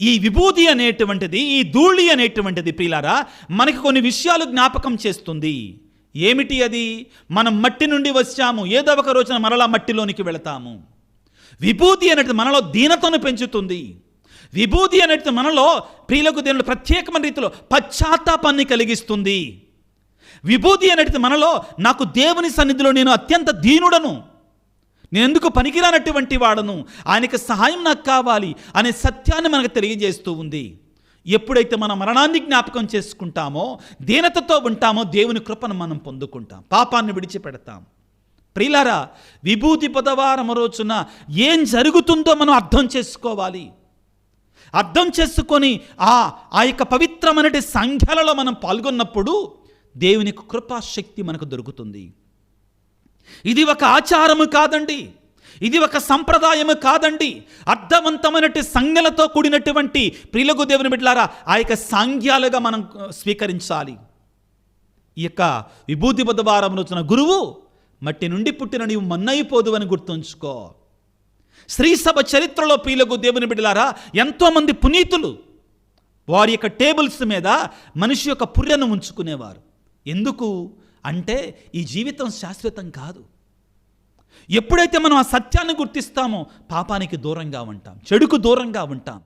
ఈ విభూతి అనేటువంటిది, ఈ ధూళి అనేటువంటిది ప్రియులారా, మనకి కొన్ని విషయాలు జ్ఞాపకం చేస్తుంది. ఏమిటి అది? మనం మట్టి నుండి వచ్చాము, ఏదో ఒక రోజున మరలా మట్టిలోనికి వెళతాము. విభూతి అనేది మనలో దీనతను పెంచుతుంది. విభూతి అనేది మనలో ప్రియులకు దేవుడు ప్రత్యేకమైన రీతిలో పశ్చాత్తాపాన్ని కలిగిస్తుంది. విభూతి అనేది మనలో, నాకు దేవుని సన్నిధిలో నేను అత్యంత దీనుడను, నేను ఎందుకు పనికిరానటువంటి వాడను, ఆయనకి సహాయం నాకు కావాలి అనే సత్యాన్ని మనకు తెలియజేస్తూ ఉంది. ఎప్పుడైతే మన మరణాన్ని జ్ఞాపకం చేసుకుంటామో, దీనతతో ఉంటామో, దేవుని కృపను మనం పొందుకుంటాం, పాపాన్ని విడిచిపెడతాం. ప్రియులారా, విభూతి బుధవారం రోజున ఏం జరుగుతుందో మనం అర్థం చేసుకోవాలి. అర్థం చేసుకొని ఆ యొక్క పవిత్రమైన సంఘాలలో మనం పాల్గొన్నప్పుడు దేవుని కృపాశక్తి మనకు దొరుకుతుంది. ఇది ఒక ఆచారము కాదండి, ఇది ఒక సంప్రదాయము కాదండి. అర్థవంతమైనటువంటి సంజ్ఞలతో కూడినటువంటి ప్రియులకు దేవుని బిడ్డలారా, ఆ యొక్క సాంఘ్యాలుగా మనం స్వీకరించాలి. ఈ యొక్క విభూతి బుధవారం రోజున గురువు, మట్టి నుండి పుట్టిన నీవు మన్నైపోదు అని గుర్తుంచుకో. శ్రీ సభ చరిత్రలో ప్రియులకు దేవుని బిడ్డలారా, ఎంతోమంది పునీతులు వారి యొక్క టేబుల్స్ మీద మనిషి యొక్క పుర్రెను ఉంచుకునేవారు. ఎందుకు అంటే ఈ జీవితం శాశ్వతం కాదు. ఎప్పుడైతే మనం ఆ సత్యాన్ని గుర్తిస్తామో పాపానికి దూరంగా ఉంటాం, చెడుకు దూరంగా ఉంటాం.